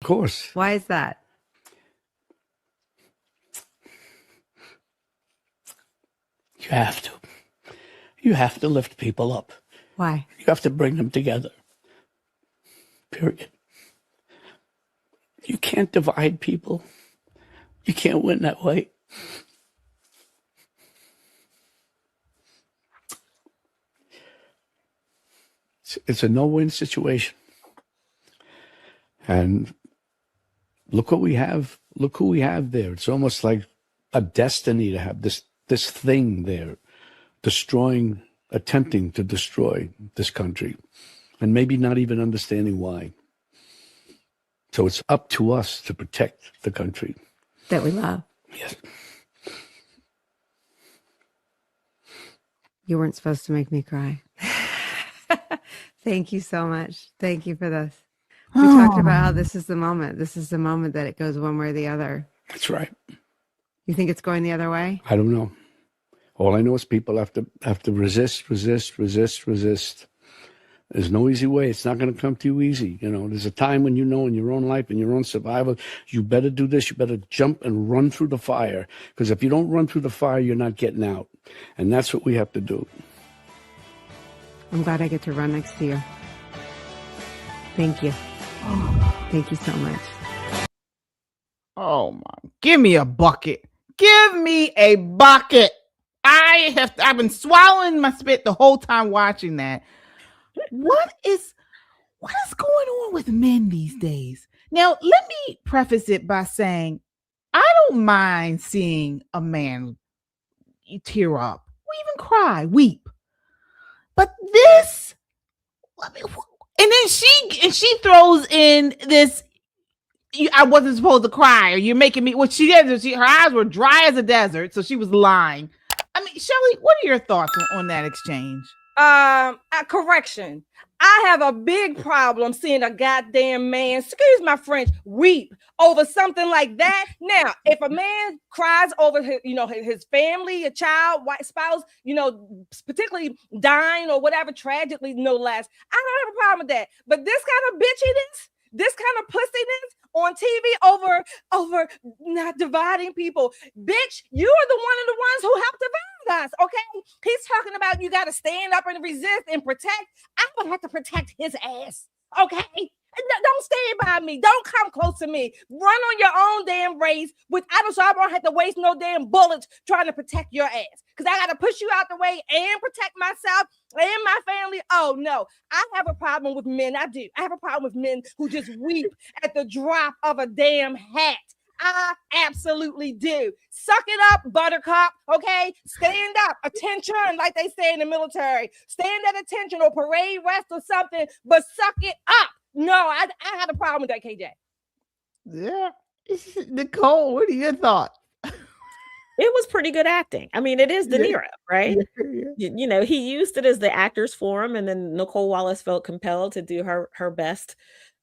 course. Why is that? You have to. You have to lift people up. Why? You have to bring them together. Period. You can't divide people. You can't win that way. It's a no-win situation. And look what we have. Look who we have there. It's almost like a destiny to have this thing there, attempting to destroy this country, and maybe not even understanding why. So it's up to us to protect the country that we love. Yes. You weren't supposed to make me cry. Thank you so much. Thank you for this. We talked about how this is the moment. This is the moment that it goes one way or the other. That's right. You think it's going the other way? I don't know. All I know is people have to resist. There's no easy way. It's not going to come to you easy. You know, there's a time when you know in your own life, in your own survival, you better do this. You better jump and run through the fire. Because if you don't run through the fire, you're not getting out. And that's what we have to do. I'm glad I get to run next to you. Thank you. Thank you so much. Oh my, give me a bucket. Give me a bucket. I've been swallowing my spit the whole time watching that. What is going on with men these days? Now, let me preface it by saying I don't mind seeing a man tear up or even cry, weep. But this, and then she throws in this, I wasn't supposed to cry, or you're making me, what she did, her eyes were dry as a desert, so she was lying. I mean, Shelly, what are your thoughts on that exchange? Correction. I have a big problem seeing a goddamn man, excuse my French, weep over something like that. Now, if a man cries over his family, a child, white spouse, particularly dying or whatever, tragically, no less, I don't have a problem with that. But this kind of bitchiness, this kind of pussiness on TV over not dividing people, bitch, you are the one of the ones who helped divide us. Okay, he's talking about you got to stand up and resist and protect. I would have to protect his ass. Okay, don't stand by me. Don't come close to me. Run on your own damn race. So I won't have to waste no damn bullets trying to protect your ass. Because I got to push you out the way and protect myself and my family. Oh, no. I have a problem with men. I do. I have a problem with men who just weep at the drop of a damn hat. I absolutely do. Suck it up, buttercup. Okay? Stand up. Attention, like they say in the military. Stand at attention or parade rest or something, but suck it up. No, I had a problem with that, KJ. Yeah. Nicole, what are your thoughts? It was pretty good acting. I mean, it is DeNiro, right? Yeah. He used it as the actor's forum, and then Nicole Wallace felt compelled to do her best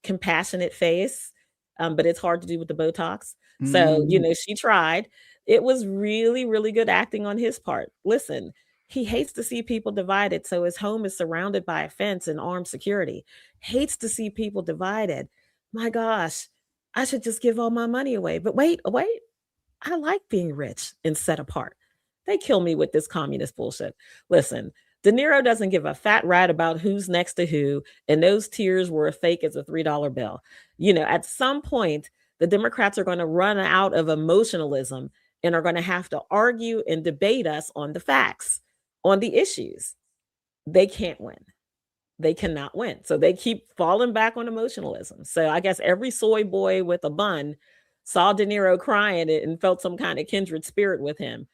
compassionate face, but it's hard to do with the Botox. So, she tried. It was really, really good acting on his part. Listen, he hates to see people divided, so his home is surrounded by a fence and armed security. Hates to see people divided. My gosh, I should just give all my money away. But wait. I like being rich and set apart. They kill me with this communist bullshit. Listen, DeNiro doesn't give a fat rat about who's next to who, and those tears were as fake as a $3 bill. At some point, the Democrats are going to run out of emotionalism and are going to have to argue and debate us on the facts, on the issues. They can't win. They cannot win. So they keep falling back on emotionalism. So I guess every soy boy with a bun saw De Niro crying and felt some kind of kindred spirit with him.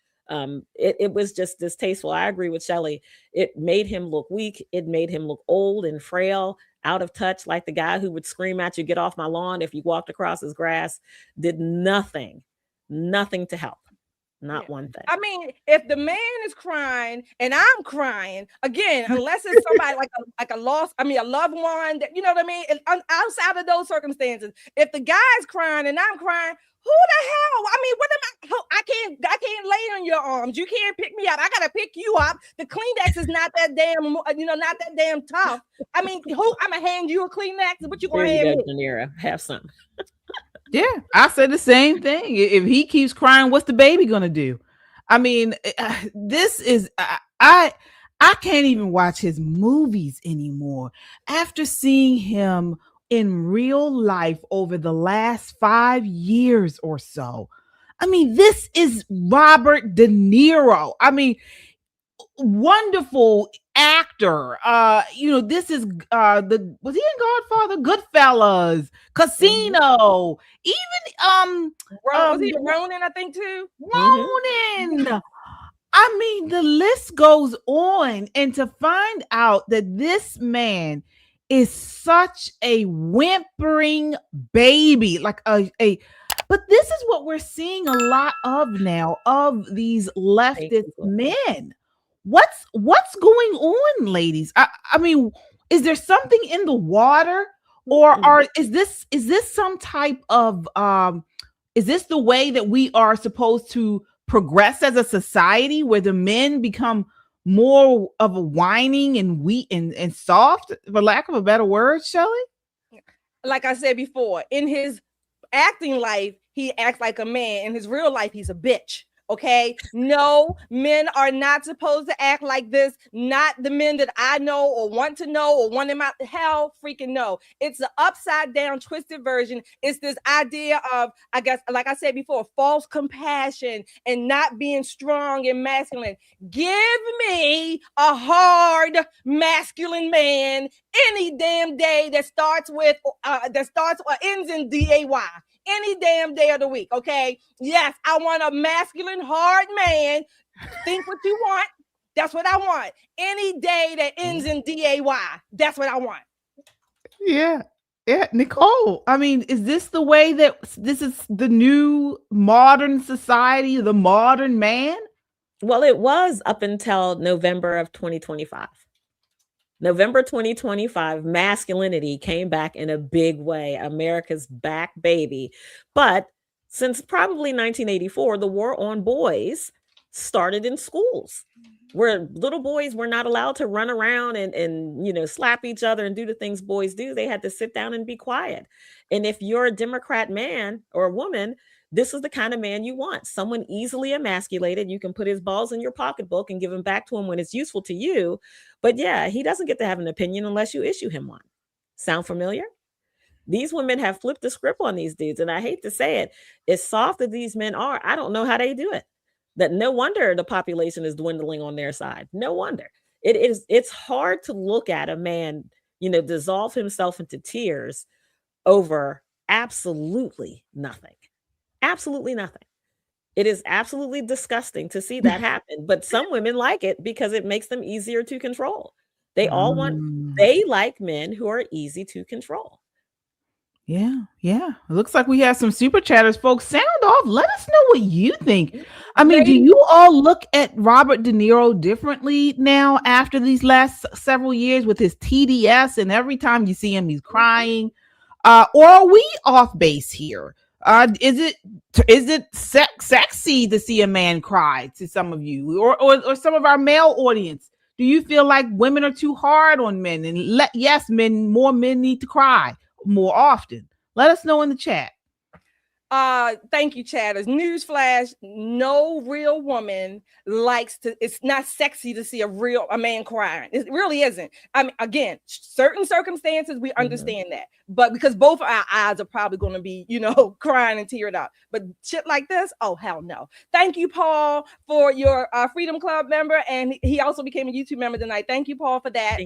It was just distasteful. I agree with Shelly. It made him look weak. It made him look old and frail, out of touch, like the guy who would scream at you, get off my lawn, if you walked across his grass. Did nothing to help. Not one thing. I mean, if the man is crying and I'm crying, again, unless it's somebody like a loved one, that, you know what I mean? And outside of those circumstances, if the guy's crying and I'm crying, who the hell? I mean, what am I can't lay on your arms. You can't pick me up. I gotta pick you up. The Kleenex is not that damn, not that damn tough. I mean, I'm gonna hand you a Kleenex. What you gonna hand me? De Niro, have some. Yeah, I said the same thing. If he keeps crying, what's the baby gonna do? I mean, this is I can't even watch his movies anymore after seeing him in real life over the last 5 years or so. I mean, this is Robert De Niro. I mean, wonderful actor. This is the was he in Godfather, Goodfellas, Casino, even Was he Ronin, I think, too? Ronin. I mean, the list goes on, and to find out that this man is such a whimpering baby, like a but this is what we're seeing a lot of now, of these leftist men. What's going on, ladies? I mean, is there something in the water, or is this some type of is this the way that we are supposed to progress as a society, where the men become more of a whining and weak and soft, for lack of a better word, Shelley? Like I said before, in his acting life, he acts like a man. In his real life, he's a bitch. Okay, no, men are not supposed to act like this. Not the men that I know or want to know or want him out. Hell freaking no. It's the upside down, twisted version. It's this idea of, I guess, like I said before, false compassion and not being strong and masculine. Give me a hard masculine man any damn day that starts with or ends in DAY. Any damn day of the week, okay? Yes, I want a masculine, hard man. Think what you want. That's what I want. Any day that ends in DAY, that's what I want. Yeah. Yeah, Nicole, I mean, is this the way that this is the new modern society, the modern man? Well, it was up until November of 2025. November 2025, masculinity came back in a big way. America's back, baby. But since probably 1984, the war on boys started in schools, where little boys were not allowed to run around and slap each other and do the things boys do. They had to sit down and be quiet. And if you're a Democrat man or a woman, this is the kind of man you want. Someone easily emasculated. You can put his balls in your pocketbook and give them back to him when it's useful to you. But yeah, he doesn't get to have an opinion unless you issue him one. Sound familiar? These women have flipped the script on these dudes. And I hate to say it, as soft as these men are, I don't know how they do it. That no wonder the population is dwindling on their side. No wonder. It's hard to look at a man, dissolve himself into tears over absolutely nothing. Absolutely nothing. It is absolutely disgusting to see that happen. But some women like it because it makes them easier to control. They like men who are easy to control. Yeah. It looks like we have some super chatters, folks. Sound off. Let us know what you think. I mean, do you all look at Robert De Niro differently now after these last several years with his TDS, and every time you see him, he's crying? Or are we off base here? Is it sexy to see a man cry to some of you, or some of our male audience? Do you feel like women are too hard on men, and more men need to cry more often? Let us know in the chat. Thank you, chatters. Newsflash: no real woman likes to. It's not sexy to see a man crying. It really isn't. I mean, again, certain circumstances we understand that, but because both of our eyes are probably going to be, crying and teared up. But shit like this, oh hell no. Thank you, Paul, for your Freedom Club member, and he also became a YouTube member tonight. Thank you, Paul, for that.